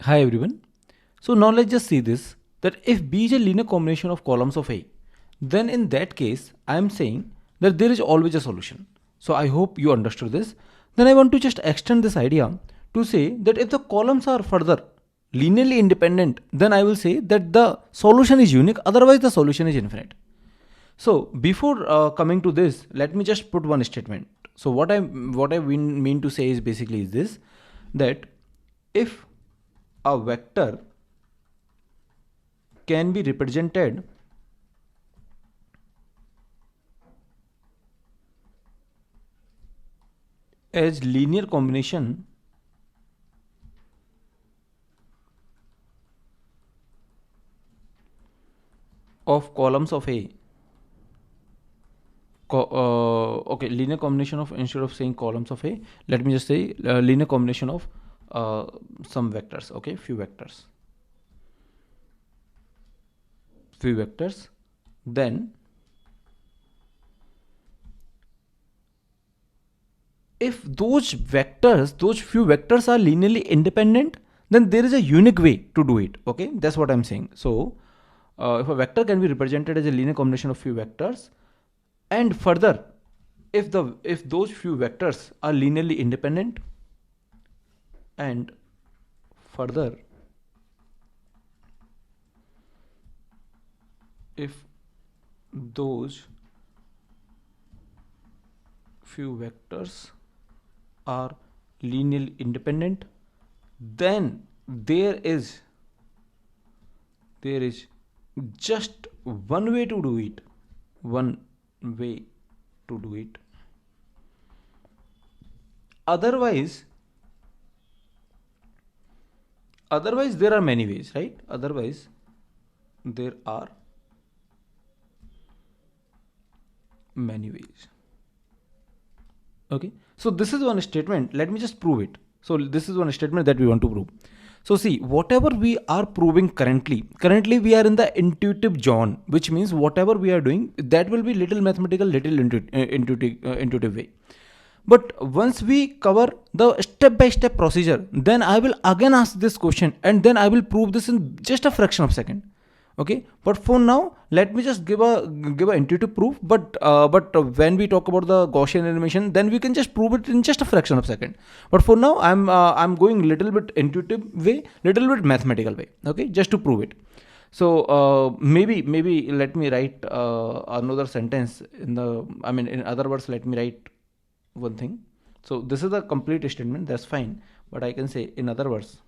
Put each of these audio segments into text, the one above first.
Hi everyone. So now let's just see this, that if B is a linear combination of columns of A, then in that case I am saying that there is always a solution. So I hope you understood this. Then I want to just extend this idea to say that if the columns are further linearly independent, then I will say that the solution is unique, otherwise the solution is infinite. So before coming to this, let me just put one statement. So what I mean to say is basically is this, that if a vector can be represented as linear combination of columns of A. Okay, linear combination of, instead of saying columns of A, let me just say linear combination of some vectors. Okay, few vectors. Then if those few vectors are linearly independent, then there is a unique way to do it. Okay, that's what I'm saying. So if a vector can be represented as a linear combination of few vectors, and further, if those few vectors are linearly independent, and further, if those few vectors are linearly independent, then there is just one way to do it. One way to do it. Otherwise there are many ways, right? Otherwise there are many ways. Okay, so this is one statement. Let me just prove it. So this is one statement that we want to prove. So see, whatever we are proving currently we are in the intuitive zone, which means whatever we are doing, that will be little mathematical, little intuitive way. But once we cover the step by step procedure, then I will again ask this question, and then I will prove this in just a fraction of a second. Okay, but for now let me just give a intuitive proof. But when we talk about the Gaussian animation, then we can just prove it in just a fraction of a second. But for now I'm going little bit intuitive way, little bit mathematical way. Okay, just to prove it. So maybe let me write another sentence in other words, let me write one thing. So this is a complete statement, that's fine, but I can say in other words,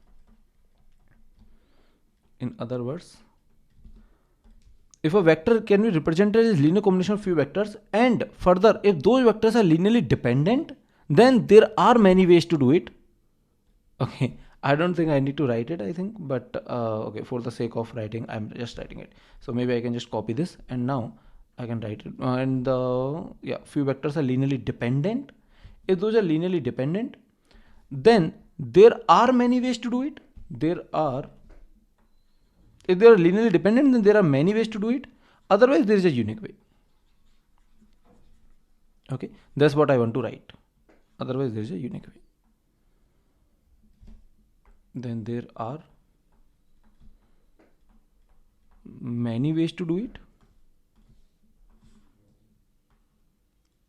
if a vector can be represented as linear combination of few vectors, and further, if those vectors are linearly dependent, then there are many ways to do it. Okay, I don't think I need to write it, I think, but okay, for the sake of writing, I'm just writing it. So maybe I can just copy this, and now I can write it. And yeah, few vectors are linearly dependent. If those are linearly dependent, then there are many ways to do it. If they are linearly dependent, then there are many ways to do it. Otherwise, there is a unique way. Okay, that's what I want to write. Otherwise, there is a unique way. Then there are many ways to do it.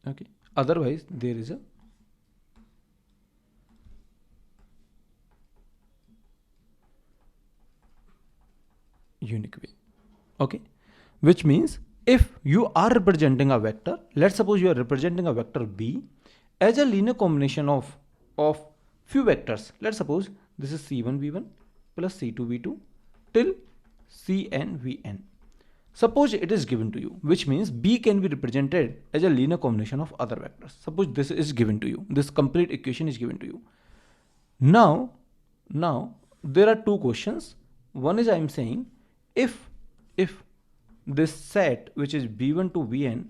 Okay, otherwise, there is a unique way. Okay, which means if you are representing a vector, let's suppose you are representing a vector B as a linear combination of few vectors. Let's suppose this is c1 v1 plus c2 v2 till cn vn. Suppose it is given to you, which means B can be represented as a linear combination of other vectors. Suppose this is given to you, this complete equation is given to you. Now there are two questions. One is I am saying, if this set which is b1 to vn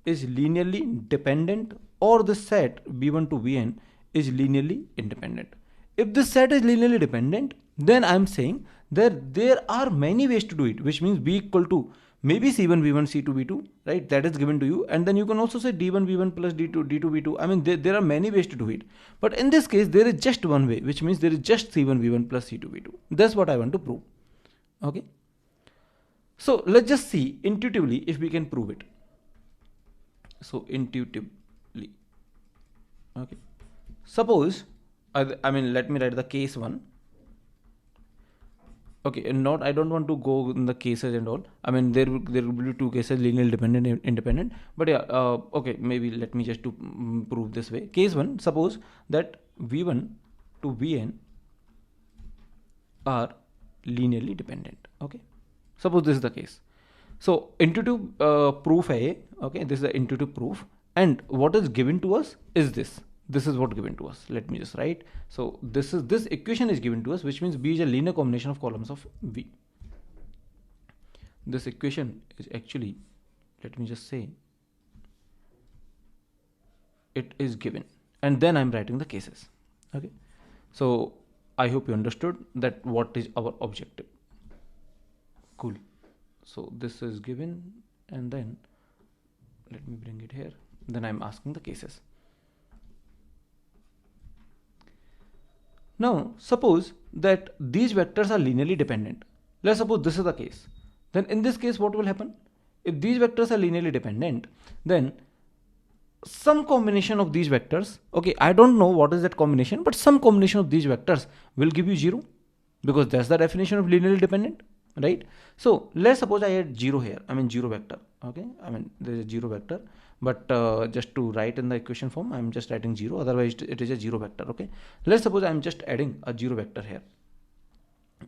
is linearly dependent, or the set b1 to vn is linearly independent. If this set is linearly dependent, then I am saying that there are many ways to do it, which means b equal to maybe C1 V1 C2 V2, right? That is given to you, and then you can also say D1 V1 plus D2 D2 V2. I mean, there are many ways to do it, but in this case there is just one way, which means there is just C1 V1 plus C2 V2. That's what I want to prove. Okay, so let's just see intuitively if we can prove it. So intuitively, okay, suppose I mean, let me write the case one. Okay, and not, I don't want to go in the cases and all. I mean, there will be two cases, linear dependent and independent. But yeah, okay, maybe let me just to prove this way. Case one, suppose that V1 to Vn are linearly dependent. Okay, suppose this is the case. So intuitive proof hai, okay, this is the intuitive proof, and what is given to us is this. This is what given to us. Let me just write. So this equation is given to us, which means B is a linear combination of columns of V. This equation is actually, let me just say, it is given, and then I'm writing the cases. Okay, so I hope you understood that what is our objective. Cool. So this is given, and then let me bring it here. Then I'm asking the cases. Now suppose that these vectors are linearly dependent. Let's suppose this is the case. Then in this case, what will happen? If these vectors are linearly dependent, then some combination of these vectors, okay, I don't know what is that combination, but some combination of these vectors will give you 0, because that's the definition of linearly dependent, right? So let's suppose I had 0 here, I mean 0 vector, okay, I mean there is a 0 vector, but just to write in the equation form, I'm just writing 0, otherwise it is a 0 vector. Okay, let's suppose I'm just adding a 0 vector here.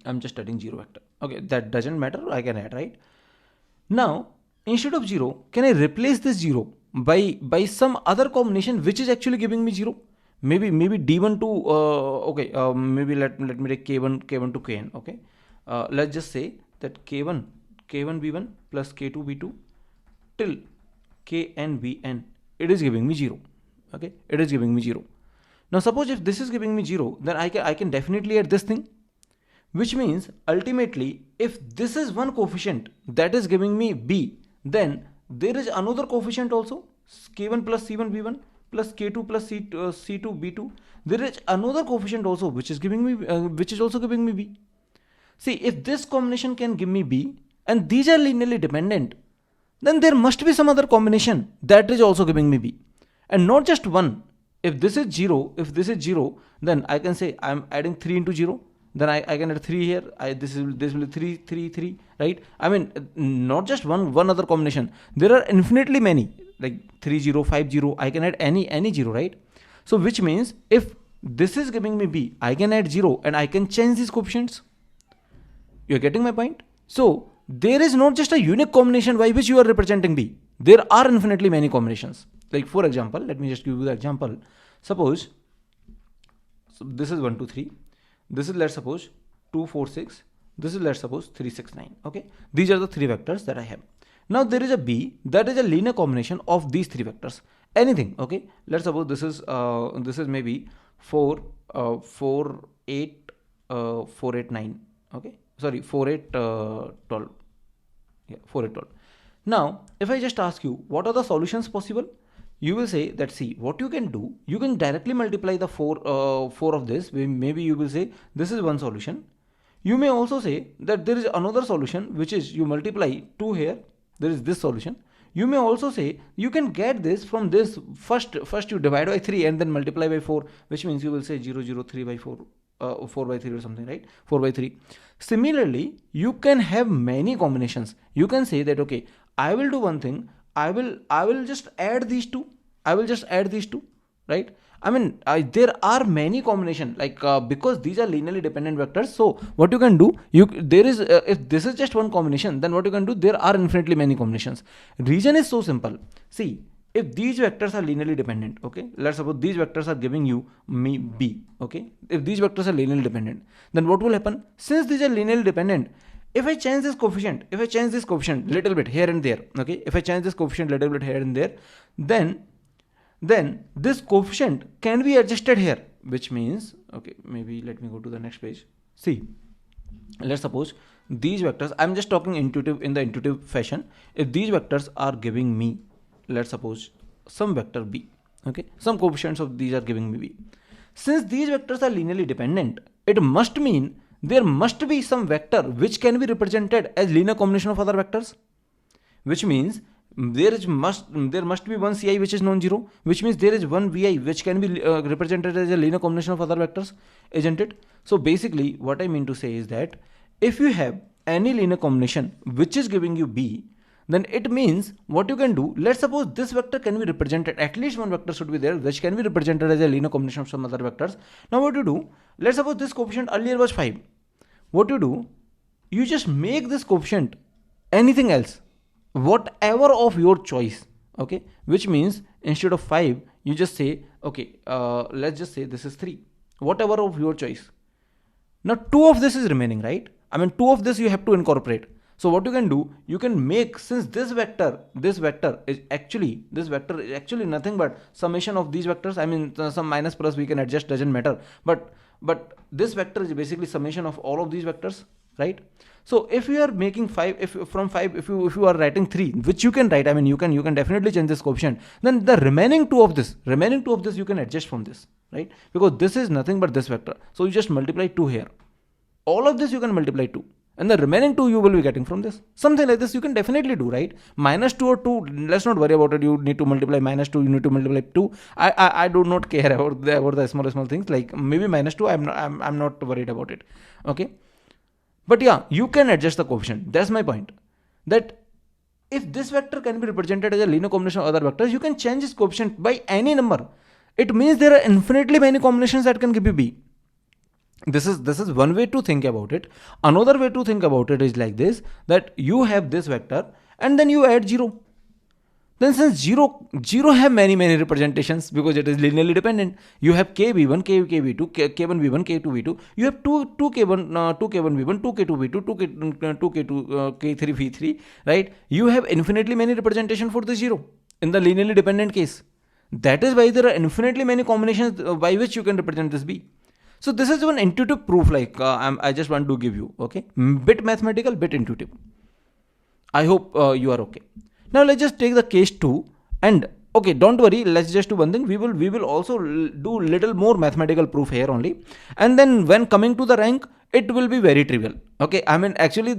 I'm just adding 0 vector. Okay, that doesn't matter, I can add, right? Now instead of 0, can I replace this 0 by some other combination which is actually giving me 0? Maybe D1 to okay, maybe let me take K1 to Kn. Okay, let's just say that K1 V1 plus K2 V2 till Kn Vn, it is giving me 0. Okay, it is giving me 0. Now suppose if this is giving me 0, then I can definitely add this thing, which means ultimately if this is one coefficient that is giving me B, then there is another coefficient also, K1 plus C1 V1 plus K2 plus C2 B2. There is another coefficient also which is giving me which is also giving me B. See, if this combination can give me B and these are linearly dependent, then there must be some other combination that is also giving me B, and not just one. If this is 0, then I can say I'm adding 3 into 0. Then I can add 3 here. This will be 3, right? I mean, not just one other combination. There are infinitely many, like 3 0, 5 0. I can add any 0, right? So which means if this is giving me B, I can add 0 and I can change these coefficients. You're getting my point? So there is not just a unique combination by which you are representing B. There are infinitely many combinations. Like for example, let me just give you the example. Suppose, so this is 1 2 3. This is, let's suppose, 2 4 6. This is, let's suppose, 3 6 9. Okay, these are the 3 vectors that I have. Now there is a B that is a linear combination of these 3 vectors. Anything. Okay, let's suppose this is maybe 4 8 4 8 9. Okay, sorry, 4 8 12. Yeah, 4 8 12. Now if I just ask you what are the solutions possible, you will say that, see, what you can do, you can directly multiply the 4 of this. Maybe you will say this is one solution. You may also say that there is another solution, which is you multiply 2 here, there is this solution. You may also say you can get this from this, first you divide by 3 and then multiply by 4, which means you will say 0 0 3 by 4, 4 by 3 or something, right? 4 by 3. Similarly, you can have many combinations. You can say that, okay, I will do one thing. I will just add these two. Right? I mean, there are many combinations, like because these are linearly dependent vectors. So what you can do, there is if this is just one combination, then what you can do, there are infinitely many combinations. Reason is so simple. See, if these vectors are linearly dependent, okay, let's suppose these vectors are giving you me B. Okay, if these vectors are linearly dependent, then what will happen? Since these are linearly dependent, if I change this coefficient, little bit here and there, okay, if I change this coefficient little bit here and there, then this coefficient can be adjusted here, which means, okay, maybe let me go to the next page. See, let's suppose these vectors, I'm just talking intuitive, in the intuitive fashion. If these vectors are giving me, let's suppose some vector b, okay, some coefficients of these are giving me b. Since these vectors are linearly dependent, it must mean there must be some vector which can be represented as linear combination of other vectors, which means there must be one ci which is non-zero, which means there is one vi which can be represented as a linear combination of other vectors, isn't it? So basically what I mean to say is that if you have any linear combination which is giving you b, then it means what you can do, let's suppose this vector can be represented, at least one vector should be there which can be represented as a linear combination of some other vectors. Now what you do, let's suppose this coefficient earlier was 5. What you do, you just make this coefficient anything else, whatever of your choice, okay, which means instead of 5 you just say, okay, let's just say this is 3, whatever of your choice. Now 2 of this is remaining, right? I mean 2 of this you have to incorporate. So what you can do, you can make, since this vector is actually nothing but summation of these vectors. I mean some minus plus we can adjust, doesn't matter, but this vector is basically summation of all of these vectors, right? So if you are making 5, if you are writing 3, which you can write, I mean you can definitely change this coefficient, then the remaining two of this you can adjust from this, right? Because this is nothing but this vector, so you just multiply 2 here. All of this you can multiply 2, and the remaining 2 you will be getting from this. Something like this you can definitely do, right? Minus 2 or 2, let's not worry about it. You need to multiply minus 2, you need to multiply 2. I do not care about the small things, like maybe minus 2, I'm not worried about it, okay? But yeah, you can adjust the coefficient. That's my point, that if this vector can be represented as a linear combination of other vectors, you can change its coefficient by any number. It means there are infinitely many combinations that can give you b. This is one way to think about it. Another way to think about it is like this, that you have this vector and then you add 0. Then since 0 have many representations because it is linearly dependent. You have kv1, kv2, k1v1, k2v2. You have 2 k1, 2 k1v1, 2 k2v2, 2 k2, k3v3, right? You have infinitely many representation for the 0 in the linearly dependent case. That is why there are infinitely many combinations by which you can represent this b. So this is one intuitive proof, like I just want to give you, okay? Bit mathematical, bit intuitive. I hope you are okay. Now let's just take the case 2, and okay, don't worry, let's just do one thing. We will also do little more mathematical proof here only, and then when coming to the rank, it will be very trivial, okay? I mean actually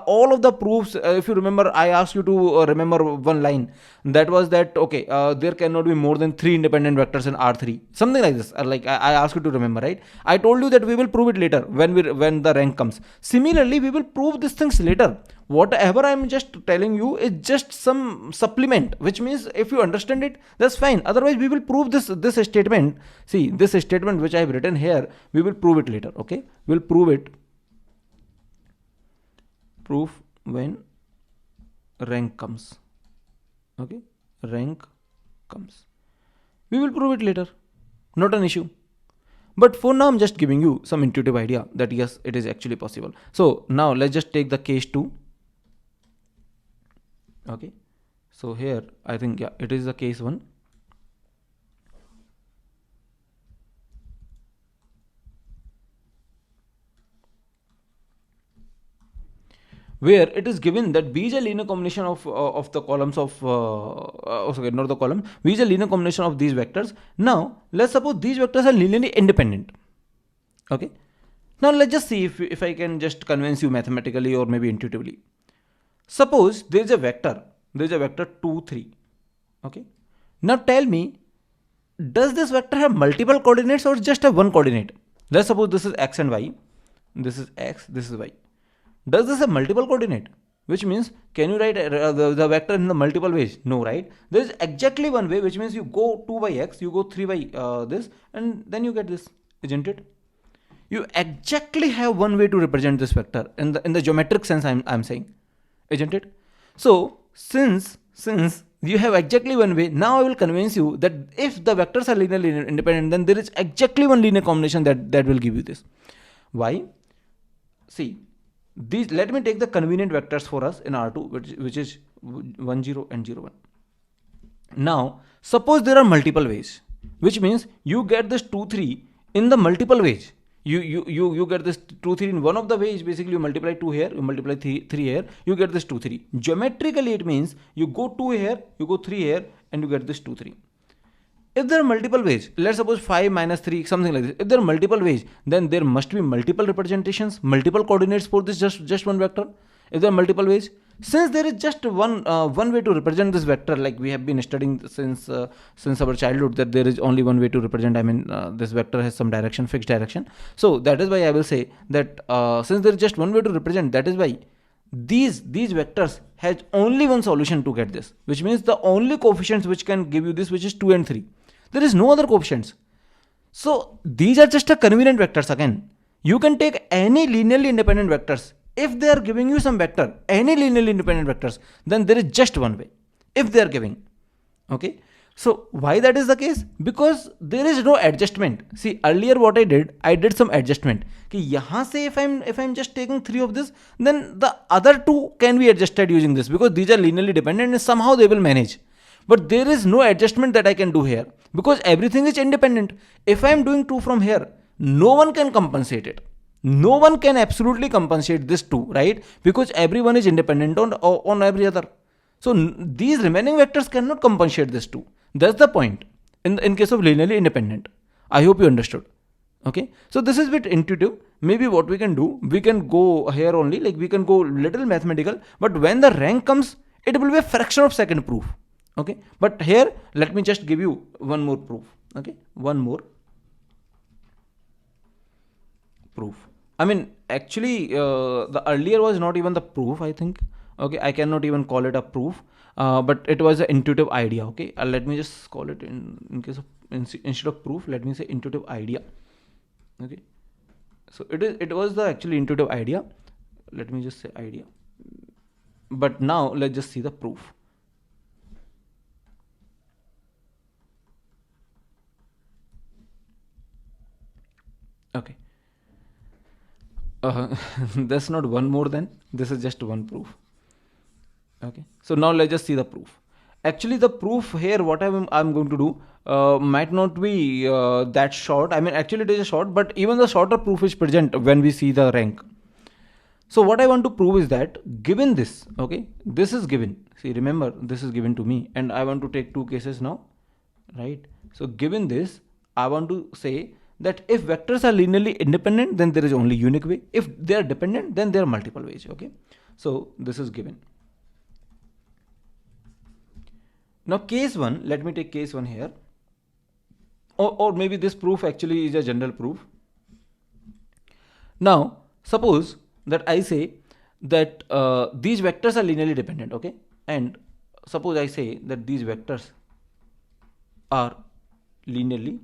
all of the proofs, if you remember, I asked you to remember one line, that was that, okay, there cannot be more than 3 independent vectors in R3, something like this, like I asked you to remember, right? I told you that we will prove it later when the rank comes. Similarly, we will prove these things later. Whatever I'm just telling you is just some supplement, which means if you understand it, that's fine. Otherwise we will prove this statement. See, this statement which I have written here, we will prove it later, okay? We'll prove it, proof when rank comes, okay? Rank comes, we will prove it later, not an issue. But for now I'm just giving you some intuitive idea that yes, it is actually possible. So now let's just take the case 2. Okay, so here I think, yeah, it is the case 1. Where it is given that b is a linear combination of the columns of sorry, not the column, b is a linear combination of these vectors. Now let's suppose these vectors are linearly independent, okay? Now let's just see if I can just convince you mathematically or maybe intuitively. Suppose there is a vector 2, 3, okay? Now tell me, does this vector have multiple coordinates or just have one coordinate? Let's suppose this is x and y, this is x, this is y. Does this have multiple coordinate? Which means, can you write the vector in the multiple ways? No, right? There is exactly one way, which means you go 2 by x, you go 3 by this, and then you get this, isn't it? You exactly have one way to represent this vector in the geometric sense, I'm saying, isn't it? So since you have exactly one way, now I will convince you that if the vectors are linearly independent, then there is exactly one linear combination that will give you this. Why? See, these, let me take the convenient vectors for us in R2, which is 1, 0 and 0, 1. Now suppose there are multiple ways, which means you get this 2, 3 in the multiple ways. You get this 2 3 in one of the ways. Basically you multiply 2 here, you multiply 3 here, you get this 2 3. Geometrically it means you go 2 here, you go 3 here, and you get this 2 3. If there are multiple ways, let's suppose 5 minus 3, something like this. If there are multiple ways, then there must be multiple representations, multiple coordinates for this just one vector. If there are multiple ways, since there is just one way to represent this vector, like we have been studying since our childhood, that there is only one way to represent. I mean, this vector has some direction, fixed direction. So that is why I will say that since there is just one way to represent, that is why these vectors has only one solution to get this, which means the only coefficients which can give you this, which is 2 and 3. There is no other coefficients. So these are just a convenient vectors again. You can take any linearly independent vectors. If they are giving you some vector, any linearly independent vectors, then there is just one way. If they are giving, okay. So why that is the case? Because there is no adjustment. See, earlier what I did some adjustment. कि यहाँ से if I'm just taking 3 of this, then the other 2 can be adjusted using this, because these are linearly dependent and somehow they will manage. But there is no adjustment that I can do here, because everything is independent. If I am doing 2 from here, no one can compensate it. No one can absolutely compensate this 2, right? Because everyone is independent on every other. So these remaining vectors cannot compensate this 2. That's the point in case of linearly independent. I hope you understood. Okay, so this is a bit intuitive. Maybe what we can do, we can go here only, like we can go little mathematical, but when the rank comes, it will be a fraction of second proof. Okay, but here let me just give you one more proof. Okay, one more proof. I mean, actually the earlier was not even the proof, I think. Okay, I cannot even call it a proof, but it was an intuitive idea. Okay, let me just call it in case of instead of proof, let me say intuitive idea. Okay, so it was the actually intuitive idea. Let me just say idea, but now let's just see the proof. Okay, that's not one more than, this is just one proof. Okay, so now let's just see the proof. Actually the proof here, what I'm going to do might not be that short. I mean, actually it is a short, but even the shorter proof is present when we see the rank. So what I want to prove is that given this, okay, this is given. See, remember, this is given to me, and I want to take 2 cases now, right? So given this, I want to say that if vectors are linearly independent, then there is only unique way. If they are dependent, then there are multiple ways. Okay, so this is given. Now case 1, let me take case 1 here, or maybe this proof actually is a general proof. Now suppose that I say that these vectors are linearly dependent, okay, and suppose I say that these vectors are linearly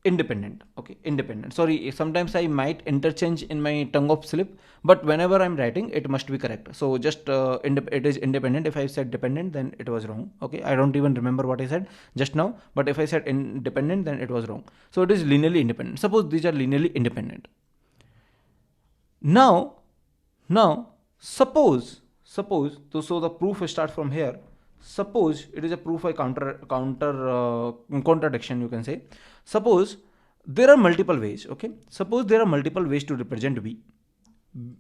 independent. Okay, independent, sorry, sometimes I might interchange in my tongue of slip, but whenever I'm writing it must be correct. So just it is independent. If I said dependent, then it was wrong. Okay, I don't even remember what I said just now, but if I said independent, then it was wrong. So it is linearly independent. Suppose these are linearly independent. Now suppose so the proof starts from here. Suppose it is a proof by contradiction, you can say. Suppose there are multiple ways. Okay, suppose there are multiple ways to represent V.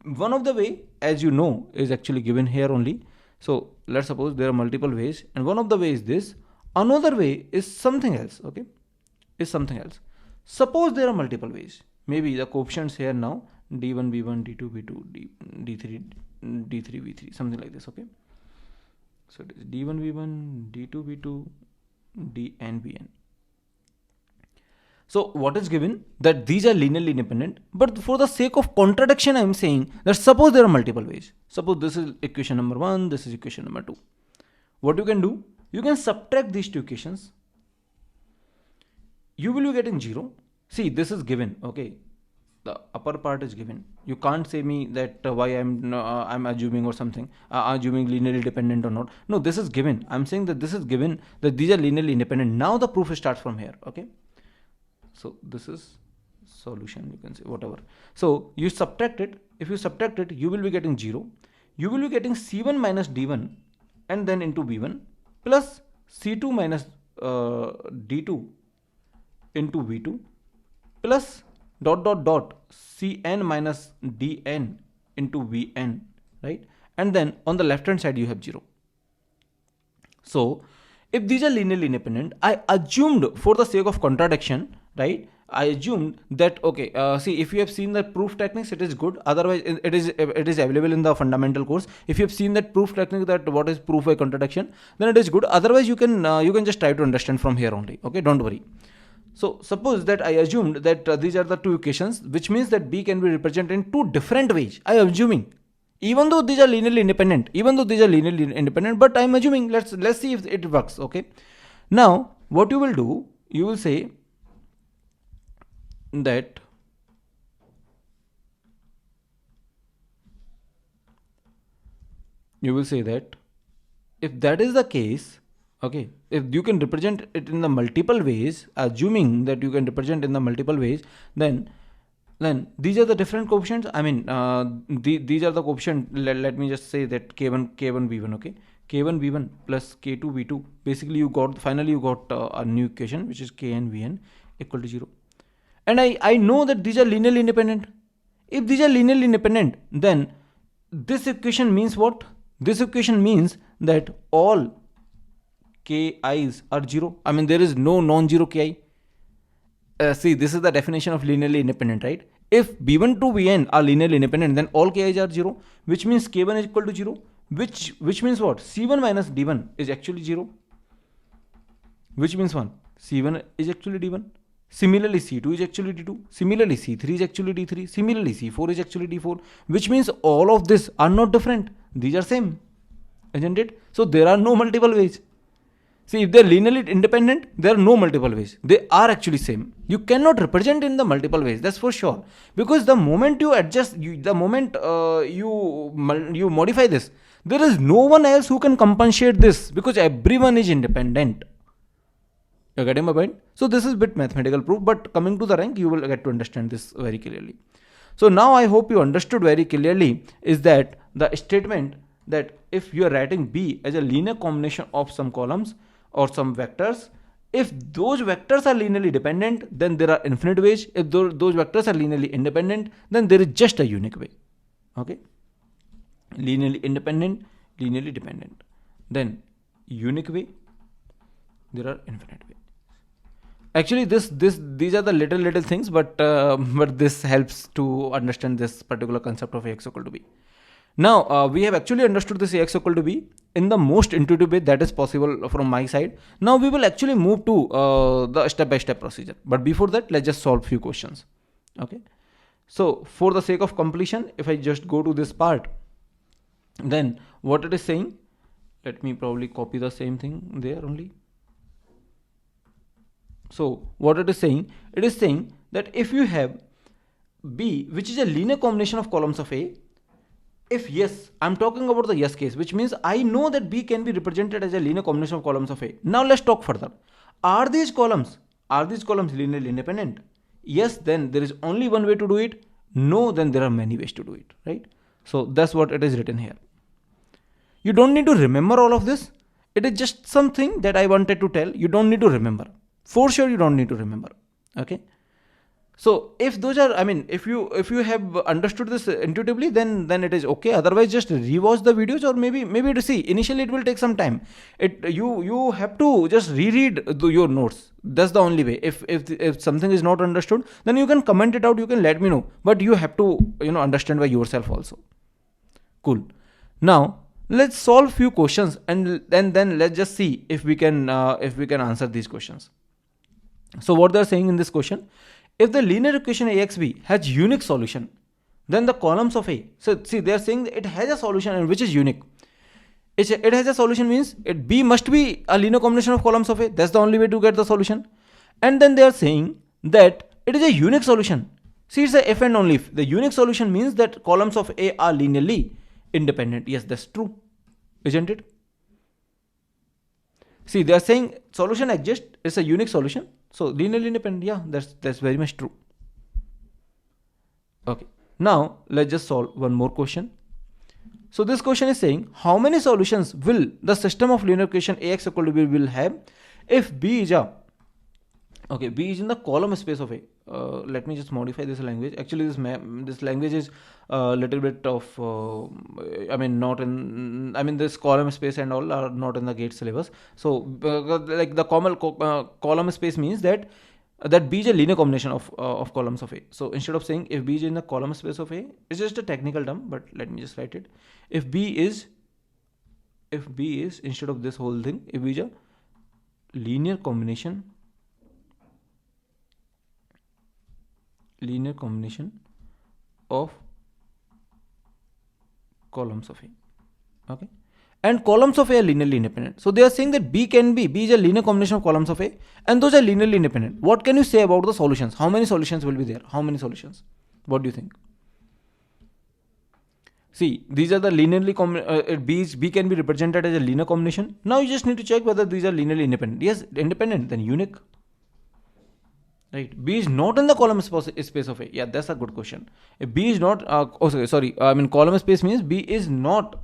One of the way, as you know, is actually given here only. So let's suppose there are multiple ways, and one of the way is this, another way is something else. Okay, is something else. Suppose there are multiple ways, maybe the coefficients here now d1 b1 d2 b2 d3 d3 b3, something like this. Okay, so it is d1 b1 d2 b2 d n bn. So what is given, that these are linearly independent, but for the sake of contradiction I am saying that suppose there are multiple ways. Suppose this is equation number 1, this is equation number 2. What you can do, you can subtract these 2 equations, you will be getting 0. See, this is given. Okay, the upper part is given. You can't say me that why I'm assuming or something, assuming linearly dependent or not. No, this is given. I'm saying that this is given, that these are linearly independent. Now the proof starts from here. Okay, so this is solution, you can say, whatever. So you subtract it. If you subtract it, you will be getting 0. You will be getting c1 minus d1 and then into b1 plus c2 minus d2 into v2 plus dot dot dot Cn minus Dn into Vn, right? And then on the left hand side you have 0. So if these are linearly independent, I assumed for the sake of contradiction, right? I assumed that, okay, see, if you have seen the proof techniques, it is good. Otherwise, it is available in the fundamental course. If you have seen that proof technique, that what is proof by contradiction, then it is good. Otherwise, you can just try to understand from here only. Okay, don't worry. So suppose that I assumed that these are the two equations, which means that B can be represented in two different ways. I am assuming, even though these are linearly independent, but I'm assuming, let's see if it works. Okay. Now, what you will do, you will say that if that is the case, okay, if you can represent it in the multiple ways, assuming that you can represent in the multiple ways, then these are the different coefficients. I mean, these are the coefficients. Let me just say that k1 v1, okay, k1 v1 plus k2 v2. Basically, finally you got a new equation, which is kn vn equal to 0. And I know that these are linearly independent. If these are linearly independent, then this equation means what? This equation means that all ki's are 0. I mean, there is no non-zero ki. See, this is the definition of linearly independent, right? If b1 to bn are linearly independent, then all ki's are 0, which means k1 is equal to 0, which means what? C1 minus d1 is actually 0, which means 1. C1 is actually d1. Similarly, C2 is actually D2. Similarly, C3 is actually D3. Similarly, C4 is actually D4, which means all of this are not different. These are same, isn't it? So there are no multiple ways. See, if they are linearly independent, there are no multiple ways. They are actually same. You cannot represent in the multiple ways. That's for sure. Because the moment you adjust, the moment you modify this, there is no one else who can compensate this, because everyone is independent. You're getting my point? So this is a bit mathematical proof, but coming to the rank, you will get to understand this very clearly. So now I hope you understood very clearly is that the statement that if you are writing B as a linear combination of some columns or some vectors, if those vectors are linearly dependent, then there are infinite ways. If those vectors are linearly independent, then there is just a unique way. Okay? Linearly independent, linearly dependent. Then unique way, there are infinite ways. Actually, these are the little things, but this helps to understand this particular concept of Ax equal to B. Now, we have actually understood this Ax equal to B in the most intuitive way that is possible from my side. Now, we will actually move to the step-by-step procedure. But before that, let's just solve few questions. Okay. So, for the sake of completion, if I just go to this part, then what it is saying, let me probably copy the same thing there only. So what it is saying that if you have B, which is a linear combination of columns of A, if yes, I'm talking about the yes case, which means I know that B can be represented as a linear combination of columns of A. Now let's talk further. Are these columns linearly independent? Yes, then there is only one way to do it. No, then there are many ways to do it, right? So that's what it is written here. You don't need to remember all of this. It is just something that I wanted to tell. You don't need to remember. For sure, you don't need to remember. Okay. So if those are, I mean, if you have understood this intuitively, then it is okay. Otherwise, just rewatch the videos, or maybe to see. Initially, it will take some time. You have to just reread your notes. That's the only way. If something is not understood, then you can comment it out. You can let me know. But you have to understand by yourself also. Cool. Now let's solve few questions, and then let's just see if we can answer these questions. So what they're saying in this question, if the linear equation AXB has unique solution, then the columns of A, so see, they're saying it has a solution and which is unique. It has a solution means B must be a linear combination of columns of A. That's the only way to get the solution. And then they are saying that it is a unique solution. See, it's a if and only if. The unique solution means that columns of A are linearly independent. Yes, that's true, isn't it? See, they are saying solution exists, it's a unique solution. So linearly independent, yeah, that's very much true. Okay, now let's just solve one more question. So this question is saying how many solutions will the system of linear equation Ax equal to B will have if B is in the column space of A. let me just modify this language. Actually, this language is a little bit of I mean not in, I mean this column space and all are not in the GATE syllabus. So like the column space means that B is a linear combination of columns of A. So instead of saying if B is in the column space of A, it's just a technical term, but let me just write it. If B is instead of this whole thing, if B is a linear combination of columns of A, okay, and columns of A are linearly independent. So they are saying that B is a linear combination of columns of A, and those are linearly independent. What can you say about the solutions? How many solutions will be there? How many solutions? What do you think? See, these are the linearly B can be represented as a linear combination. Now you just need to check whether these are linearly independent. Yes, independent, then unique. Right, B is not in the column space of A. Yeah, that's a good question. If B is not, I mean column space means B is not.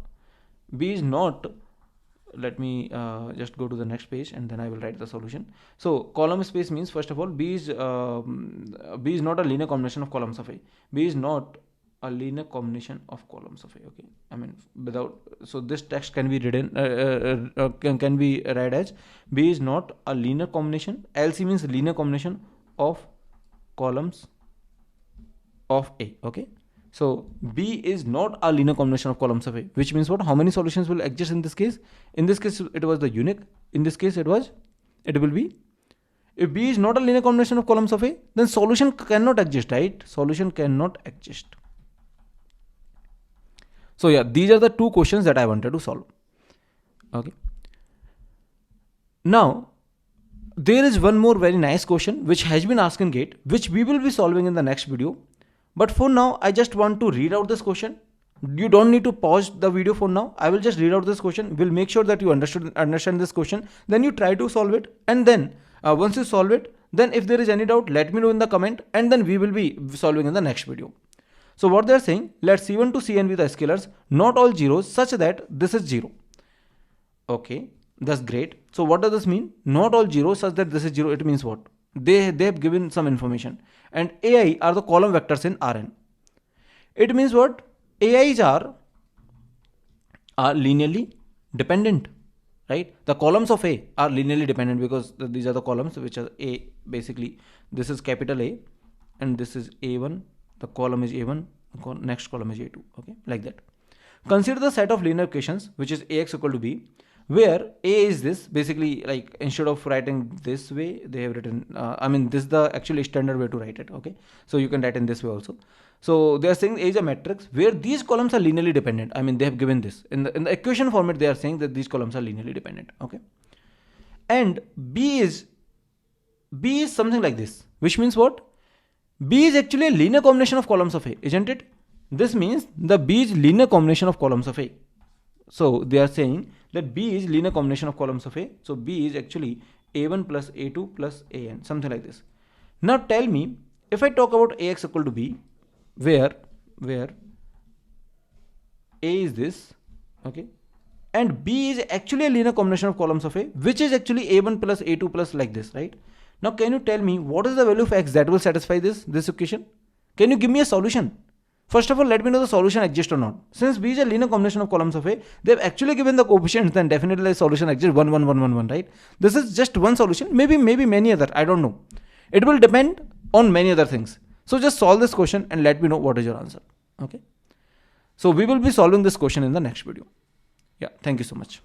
Let me just go to the next page and then I will write the solution. So column space means, first of all, B is not a linear combination of columns of A. B is not a linear combination of columns of A. Okay, I mean without, so this text can be written can be read as B is not a linear combination. LC means linear combination of columns of A. Okay, so B is not a linear combination of columns of A, which means what? How many solutions will exist in this case? In this case it was the unique. In this case it will be, if B is not a linear combination of columns of A, then solution cannot exist, right? Solution cannot exist. So yeah, these are the two questions that I wanted to solve. Okay, now there is one more very nice question which has been asked in GATE, which we will be solving in the next video. But for now, I just want to read out this question. You don't need to pause the video for now. I will just read out this question. We'll make sure that you understand this question. Then you try to solve it. And then once you solve it, then if there is any doubt, let me know in the comment. And then we will be solving in the next video. So what they're saying, let C1 to Cn be the scalars, not all zeros, such that this is 0. Okay. That's great. So what does this mean? Not all zeros such that this is 0. It means what? They have given some information. And AI are the column vectors in Rn. It means what? AIs are linearly dependent. Right? The columns of A are linearly dependent because these are the columns which are A. Basically, this is capital A and this is A1. The column is A1. The next column is A2. Okay, like that. Consider the set of linear equations which is AX equal to B, where A is this. Basically, like instead of writing this way, they have written, this is the actually standard way to write it. Okay, so you can write in this way also. So they are saying A is a matrix where these columns are linearly dependent. I mean, they have given this in the equation format. They are saying that these columns are linearly dependent. Okay, and B is something like this, which means what? B is actually a linear combination of columns of A, isn't it? This means the B is linear combination of columns of A. So they are saying that B is linear combination of columns of A. So B is actually A1 plus A2 plus AN, something like this. Now tell me, if I talk about AX equal to B, where A is this, okay, and B is actually a linear combination of columns of A, which is actually A1 plus A2 plus like this, right? Now can you tell me what is the value of X that will satisfy this equation? Can you give me a solution? First of all, let me know the solution exists or not. Since B is a linear combination of columns of A, they have actually given the coefficients, then definitely the solution exists 1, 1, 1, 1, 1, right? This is just one solution, maybe many other, I don't know. It will depend on many other things. So just solve this question and let me know what is your answer. Okay. So we will be solving this question in the next video. Yeah, thank you so much.